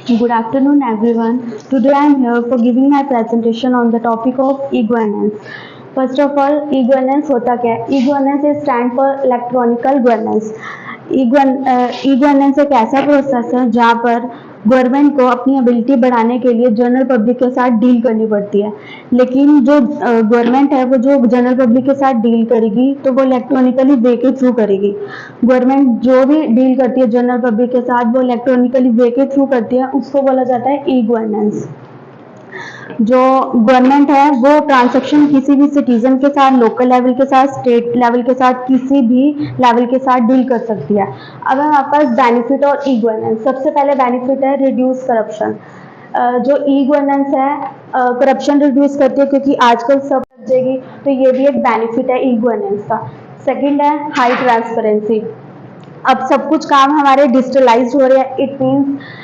Good afternoon, everyone. Today I am here for giving my presentation on the topic of e-governance. First of all, e-governance होता क्या है? E-governance is stand for electronical governance. E-governance एक ऐसा process है जहाँ पर government को अपनी एबिलिटी बढ़ाने के लिए जनरल पब्लिक के साथ डील करनी पड़ती है, लेकिन जो गवर्नमेंट है वो जो जनरल पब्लिक के साथ डील करेगी तो वो इलेक्ट्रॉनिकली वे के थ्रू करेगी। गवर्नमेंट जो भी डील करती है जनरल पब्लिक के साथ वो इलेक्ट्रॉनिकली वे के थ्रू करती है, उसको बोला जाता है ई गवर्नेंस। जो गवर्नमेंट है वो ट्रांजैक्शन किसी भी सिटीजन के साथ, लोकल लेवल के साथ, स्टेट लेवल के साथ, किसी भी लेवल के साथ डील कर सकती है। अब हमारे पास बेनिफिट और ई गवर्नेंस। सबसे पहले बेनिफिट है रिड्यूस करप्शन। जो ई गवर्नेंस है करप्शन रिड्यूस करती है, क्योंकि आजकल सब जाएगी, तो ये भी एक बेनिफिट है ई गवर्नेंस का। सेकंड है हाई ट्रांसपेरेंसी। अब सब कुछ काम हमारे डिजिटलाइज हो रहे हैं। इट मीन्स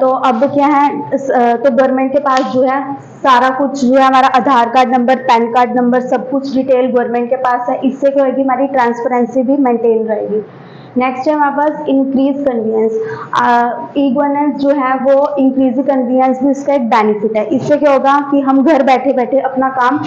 तो अब क्या है, तो गवर्नमेंट के पास जो है सारा कुछ जो है, हमारा Aadhaar card number, PAN card number, सब कुछ डिटेल गवर्नमेंट के पास है। इससे क्या होगी, हमारी ट्रांसपेरेंसी भी मेंटेन रहेगी। नेक्स्ट है हमारे पास इंक्रीज कन्वीनियंस। ई गवर्नेंस जो है वो इंक्रीज कन्वीनियंस भी उसका एक बेनिफिट है। इससे क्या होगा कि हम घर बैठे बैठे अपना काम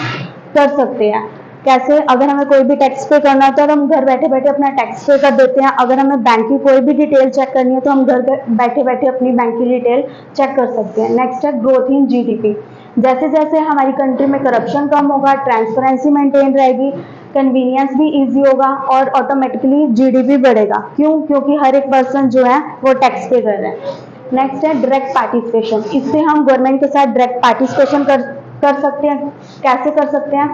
कर सकते हैं। कैसे? अगर हमें कोई भी टैक्स पे करना होता है तो हम घर बैठे बैठे अपना टैक्स पे कर देते हैं। अगर हमें बैंक की कोई भी डिटेल चेक करनी है तो हम घर बैठे बैठे अपनी बैंक की डिटेल चेक कर सकते हैं। नेक्स्ट है ग्रोथ इन जीडीपी। जैसे जैसे हमारी कंट्री में करप्शन कम होगा, ट्रांसपेरेंसी मेंटेन रहेगी, कन्वीनियंस भी इजी होगा और ऑटोमेटिकली जीडीपी बढ़ेगा। क्यों? क्योंकि हर एक पर्सन जो है वो टैक्स पे कर रहे हैं। नेक्स्ट है डायरेक्ट पार्टिसिपेशन। इससे हम गवर्नमेंट के साथ डायरेक्ट पार्टिसिपेशन कर सकते हैं। कैसे कर सकते हैं?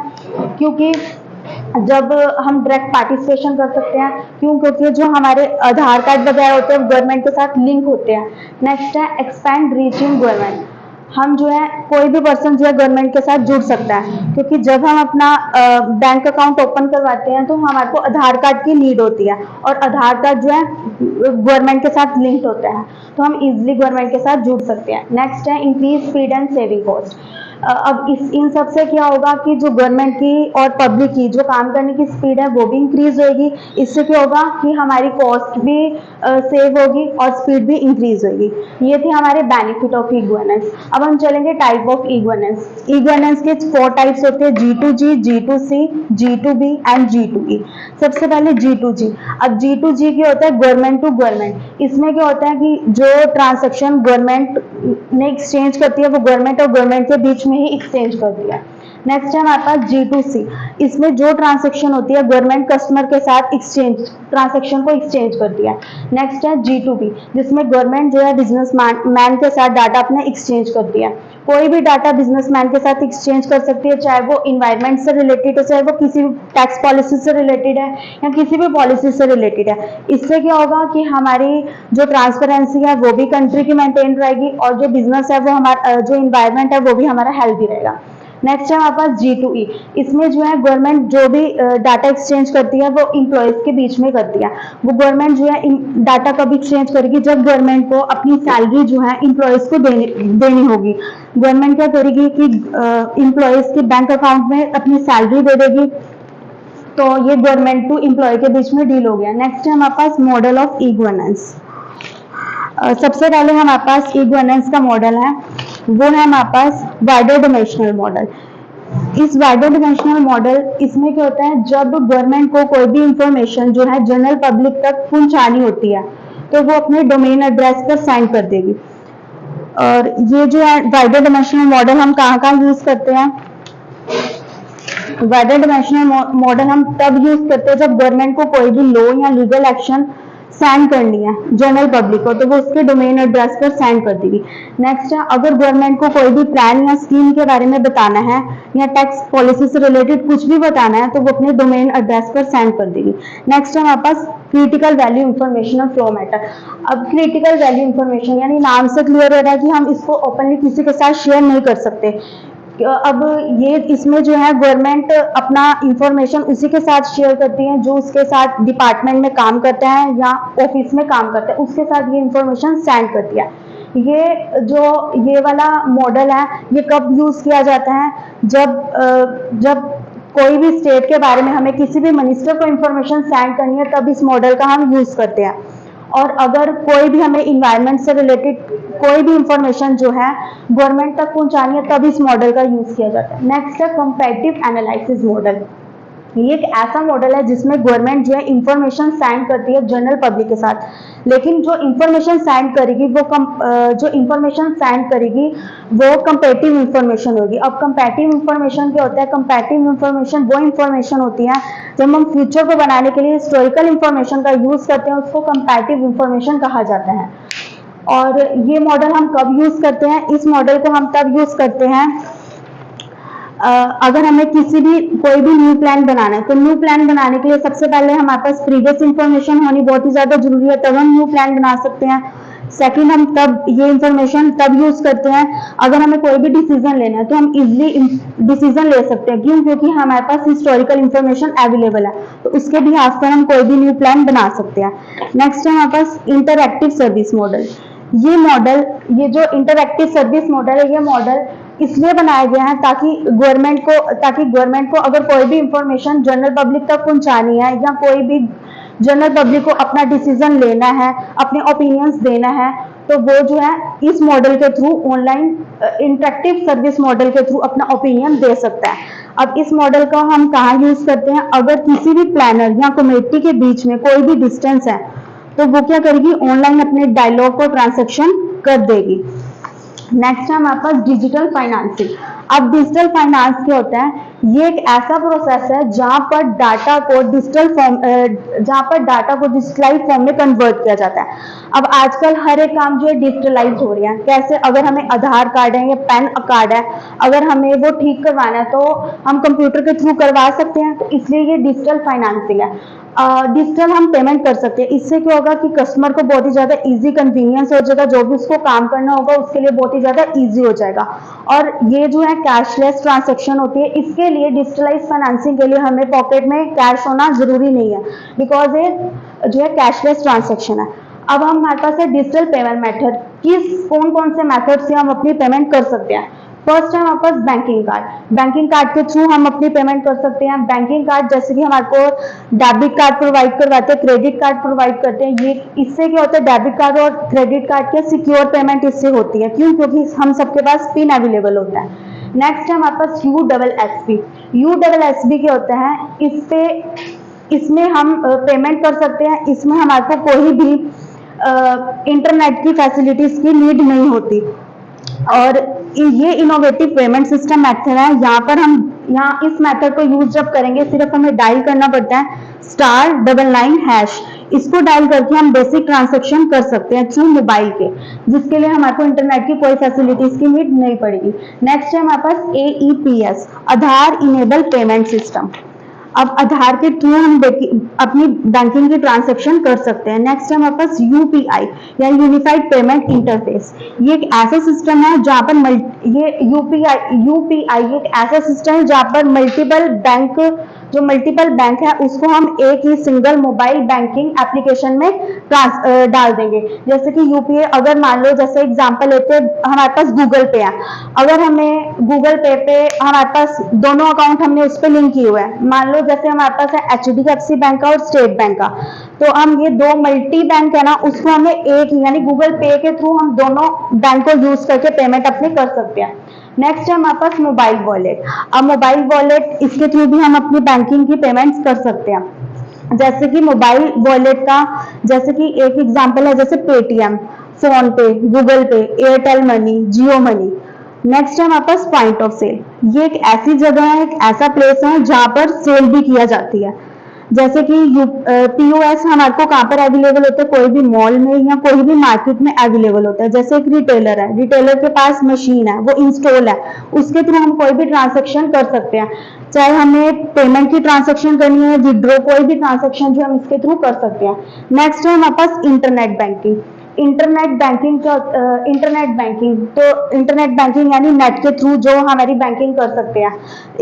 क्योंकि जब हम डायरेक्ट पार्टिसिपेशन कर सकते हैं, क्यों? क्योंकि जो हमारे आधार कार्ड वगैरह होते हैं गवर्नमेंट के साथ लिंक होते हैं। नेक्स्ट है एक्सपैंड रीचिंग गवर्नमेंट। हम जो है कोई भी पर्सन जो है गवर्नमेंट के साथ जुड़ सकता है, क्योंकि जब हम अपना बैंक अकाउंट ओपन करवाते हैं तो हमारे को आधार कार्ड की नीड होती है, और आधार कार्ड जो है गवर्नमेंट के साथ लिंक्ड होता है, तो हम इजीली गवर्नमेंट के साथ जुड़ सकते हैं। नेक्स्ट है increase speed and saving cost. अब इन सब से क्या होगा कि जो गवर्नमेंट की और पब्लिक की जो काम करने की स्पीड है वो भी इंक्रीज होगी। इससे क्या होगा कि हमारी कॉस्ट भी सेव होगी और स्पीड भी इंक्रीज होगी। ये थे हमारे बेनिफिट ऑफ ई गवर्नेंस। अब हम चलेंगे type of e governance. E governance के 4 टाइप्स होते हैं, G2G, G2C, G2B and G2E। सबसे पहले G2G। अब G2G क्या होता है? Government to government. इसमें क्या होता है कि जो ट्रांजेक्शन गवर्नमेंट ने एक्सचेंज करती है वो गवर्नमेंट और गवर्नमेंट के बीच में ही एक्सचेंज करती है। नेक्स्ट है हमारे पास G2C। इसमें जो ट्रांजेक्शन होती है गवर्नमेंट कस्टमर के साथ एक्सचेंज ट्रांजेक्शन को एक्सचेंज करती है। नेक्स्ट है G2B, जिसमें गवर्नमेंट जो है बिजनेस मैन के साथ डाटा अपना एक्सचेंज करती है। कोई भी डाटा बिजनेसमैन के साथ एक्सचेंज कर सकती है, चाहे वो इन्वायरमेंट से रिलेटेड है, चाहे वो किसी भी टैक्स पॉलिसी से रिलेटेड है या किसी भी पॉलिसी से रिलेटेड है। इससे क्या होगा कि हमारी जो ट्रांसपेरेंसी है वो भी कंट्री की मेंटेन रहेगी, और जो बिजनेस है वो हमारा, जो इन्वायरमेंट है वो भी हमारा हेल्दी रहेगा। नेक्स्ट है हमारे पास G2E। इसमें जो है गवर्नमेंट जो भी डाटा एक्सचेंज करती है वो इम्प्लॉयज के बीच में करती है। वो गवर्नमेंट जो है डाटा कब एक्सचेंज करेगी? जब गवर्नमेंट को अपनी सैलरी जो है इम्प्लॉयज को देनी होगी। गवर्नमेंट क्या करेगी कि इम्प्लॉयज के बैंक अकाउंट में अपनी सैलरी दे देगी, तो ये गवर्नमेंट टू इम्प्लॉय के बीच में डील हो गया। नेक्स्ट है हमारे पास मॉडल ऑफ ई गवर्नेंस। सबसे पहले हमारे पास ई गवर्नेंस का मॉडल है, वो है हमारे पास वाइडर डायमेंशनल मॉडल। इस वाइडर डायमेंशनल मॉडल, इसमें क्या होता है, जब गवर्नमेंट को कोई भी इंफॉर्मेशन जो है जनरल पब्लिक तक पहुंचानी होती है तो वो अपने डोमेन एड्रेस पर सेंड कर देगी। और ये जो है वाइडर डायमेंशनल मॉडल हम कहाँ यूज करते हैं? वाइडर डायमेंशनल मॉडल हम तब यूज करते हैं जब गवर्नमेंट को कोई भी लॉ या लीगल एक्शन सेंड करनी है जनरल पब्लिक को, तो वो उसके डोमेन एड्रेस पर सेंड कर देगी। नेक्स्ट है, अगर गवर्नमेंट को कोई भी प्लान या स्कीम के बारे में बताना है या टैक्स पॉलिसी से रिलेटेड कुछ भी बताना है तो वो अपने डोमेन एड्रेस पर सेंड कर देगी। नेक्स्ट है हमारे पास क्रिटिकल वैल्यू इंफॉर्मेशन और फ्लो मैटर। अब क्रिटिकल वैल्यू इंफॉर्मेशन यानी नाम से क्लियर हो रहा है कि हम इसको ओपनली किसी के साथ शेयर नहीं कर सकते। अब ये इसमें जो है गवर्नमेंट अपना इंफॉर्मेशन उसी के साथ शेयर करती है जो उसके साथ डिपार्टमेंट में काम करता है या ऑफिस में काम करता है, उसके साथ ये इंफॉर्मेशन सेंड करती है। ये वाला मॉडल है, ये कब यूज किया जाता है? जब कोई भी स्टेट के बारे में हमें किसी भी मिनिस्टर को इंफॉर्मेशन सेंड करनी है तब इस मॉडल का हम यूज करते हैं। और अगर कोई भी हमें इन्वायरमेंट से रिलेटेड कोई भी इंफॉर्मेशन जो है गवर्नमेंट तक पहुंचानी है तब इस मॉडल का यूज किया जाता है। नेक्स्ट है कंपैरेटिव एनालिसिस मॉडल। ये एक ऐसा मॉडल है जिसमें गवर्नमेंट जो है इंफॉर्मेशन सेंड करती है जनरल पब्लिक के साथ, लेकिन जो इंफॉर्मेशन सेंड करेगी वो कंपैरेटिव इंफॉर्मेशन होगी। अब कंपैरेटिव इंफॉर्मेशन क्या होता है? कंपैरेटिव इंफॉर्मेशन वो इंफॉर्मेशन होती है जब हम फ्यूचर को बनाने के लिए हिस्टोरिकल इंफॉर्मेशन का यूज करते हैं, उसको कंपैरेटिव इंफॉर्मेशन कहा जाता है। और ये मॉडल हम कब यूज करते हैं? इस मॉडल को हम तब यूज करते हैं अगर हमें कोई भी न्यू प्लान बनाना है। तो न्यू प्लान बनाने के लिए सबसे पहले हमारे पास प्रीवियस इंफॉर्मेशन होनी बहुत ही ज्यादा जरूरी है, तब हम न्यू प्लान बना सकते हैं। सेकंड, हम तब ये इंफॉर्मेशन तब यूज करते हैं अगर हमें कोई भी डिसीजन लेना है, तो हम इजीली डिसीजन ले सकते हैं। क्यों? क्योंकि हमारे पास हिस्टोरिकल इंफॉर्मेशन अवेलेबल है, तो उसके भी आस पर हम कोई भी न्यू प्लान बना सकते हैं। नेक्स्ट है हमारे पास इंटरएक्टिव सर्विस मॉडल। ये जो इंटरएक्टिव सर्विस मॉडल है, ये मॉडल इसलिए बनाया गया है ताकि गवर्नमेंट को अगर कोई भी इंफॉर्मेशन जनरल पब्लिक तक पहुंचानी है या कोई भी जनरल पब्लिक को अपना डिसीजन लेना है, अपने ओपिनियंस देना है, तो वो जो है इस मॉडल के through online interactive service model के थ्रू अपना ओपिनियन दे सकता है। अब इस मॉडल का हम कहाँ यूज करते हैं? अगर किसी भी प्लानर या कमेटी के बीच में कोई भी डिस्टेंस है, तो वो क्या करेगी? ऑनलाइन अपने डायलॉग को ट्रांसैक्शन कर देगी। नेक्स्ट है हमारे पास डिजिटल फाइनेंसिंग। अब डिजिटल फाइनेंस क्या होता है? ये एक ऐसा प्रोसेस है जहां पर डाटा को डिजिटलाइज फॉर्म में कन्वर्ट किया जाता है। अब आजकल हर एक काम जो है डिजिटलाइज हो रहा है। कैसे? अगर हमें आधार कार्ड है या पैन कार्ड है, अगर हमें वो ठीक करवाना है तो हम कंप्यूटर के थ्रू करवा सकते हैं, तो इसलिए ये डिजिटल फाइनेंसिंग है। डिजिटल हम पेमेंट कर सकते हैं। इससे क्या होगा कि कस्टमर को बहुत ही ज्यादा इजी कन्वीनियंस हो जाएगा, जो भी उसको काम करना होगा उसके लिए बहुत ही ज्यादा इजी हो जाएगा। और ये जो है कैशलेस ट्रांजैक्शन होती है, इसके लिए डिजिटलाइज फाइनेंसिंग के लिए हमें पॉकेट में कैश होना जरूरी नहीं है, बिकॉज ये जो है कैशलेस ट्रांजैक्शन है। अब हमारे पास है डिजिटल पेमेंट मेथड। कौन कौन से मेथड से हम अपनी पेमेंट कर सकते हैं? फर्स्ट है हमारे पास बैंकिंग कार्ड। बैंकिंग कार्ड के थ्रू हम अपनी पेमेंट कर सकते हैं। बैंकिंग कार्ड जैसे कि हमारे को डेबिट कार्ड प्रोवाइड करवाते हैं, क्रेडिट कार्ड प्रोवाइड करते हैं। ये इससे क्या होता है? डेबिट कार्ड और क्रेडिट कार्ड के सिक्योर पेमेंट इससे होती है। क्यों? क्योंकि हम सबके पास पिन अवेलेबल होता है। नेक्स्ट है हमारे पास USSB। USSB क्या होता है? इसमें हम पेमेंट कर सकते हैं। इसमें हमारे को कोई भी इंटरनेट की फैसिलिटीज की नीड नहीं होती, और ये इनोवेटिव पेमेंट सिस्टम मेथड है। यहाँ इस मेथड को यूज जब करेंगे, सिर्फ हमें डायल करना पड़ता है *99#। इसको डायल करके हम बेसिक ट्रांजैक्शन कर सकते हैं थ्रू मोबाइल के, जिसके लिए हमारे को इंटरनेट की कोई फैसिलिटीज की नीड नहीं पड़ेगी। नेक्स्ट है हमारे पास AEPS, आधार इनेबल पेमेंट सिस्टम। अब आधार के थ्रू हम अपनी बैंकिंग की ट्रांजैक्शन कर सकते हैं। नेक्स्ट है हमारे पास UPI या यूनिफाइड पेमेंट इंटरफेस। ये एक ऐसा सिस्टम है जहां पर ये UPI एक ऐसा सिस्टम है जहां पर मल्टीपल बैंक है उसको हम एक ही सिंगल मोबाइल बैंकिंग एप्लीकेशन में डाल देंगे। जैसे कि UPI, अगर मान लो जैसे एग्जांपल लेते हैं, हमारे पास गूगल पे है। अगर हमें गूगल पे हमारे पास दोनों अकाउंट हमने उस पर लिंक किए हुए हैं। मान लो जैसे हमारे पास है HDFC बैंक का और स्टेट बैंक का, तो हम ये दो मल्टी बैंक है ना, उसको हमें एक यानी गूगल पे के थ्रू हम दोनों बैंक को यूज करके पेमेंट अपनी कर सकते हैं। नेक्स्ट है हमारे पास मोबाइल वॉलेट। अब मोबाइल वॉलेट, इसके थ्रू भी हम अपनी बैंकिंग की पेमेंट्स कर सकते हैं। जैसे कि मोबाइल वॉलेट का जैसे कि एक एग्जांपल है, जैसे पेटीएम, फोन पे, गूगल पे, एयरटेल मनी, जियो मनी। नेक्स्ट है हमारे पास पॉइंट ऑफ सेल। ये एक ऐसी जगह है, एक ऐसा प्लेस है जहां पर सेल भी किया जाती है। जैसे कि POS हमारे को कहाँ पर अवेलेबल होता है? कोई भी मॉल में या कोई भी मार्केट में अवेलेबल होता है। जैसे एक रिटेलर है, रिटेलर के पास मशीन है, वो इंस्टॉल है, उसके थ्रू हम कोई भी ट्रांजैक्शन कर सकते हैं। चाहे हमें पेमेंट की ट्रांजैक्शन करनी है, विड्रॉ, कोई भी ट्रांजैक्शन जो हम इसके थ्रू कर सकते हैं। नेक्स्ट है हमारे पास इंटरनेट बैंकिंग। इंटरनेट बैंकिंग यानी नेट के थ्रू जो हमारी बैंकिंग कर सकते हैं।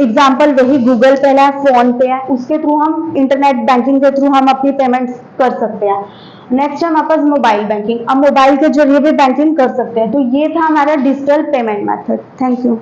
एग्जांपल वही गूगल पे है, फोन पे है, उसके थ्रू हम इंटरनेट बैंकिंग के थ्रू हम अपनी पेमेंट्स कर सकते हैं। नेक्स्ट है हमारे पास मोबाइल बैंकिंग। अब मोबाइल के जरिए भी बैंकिंग कर सकते हैं। तो ये था हमारा digital payment method. Thank you.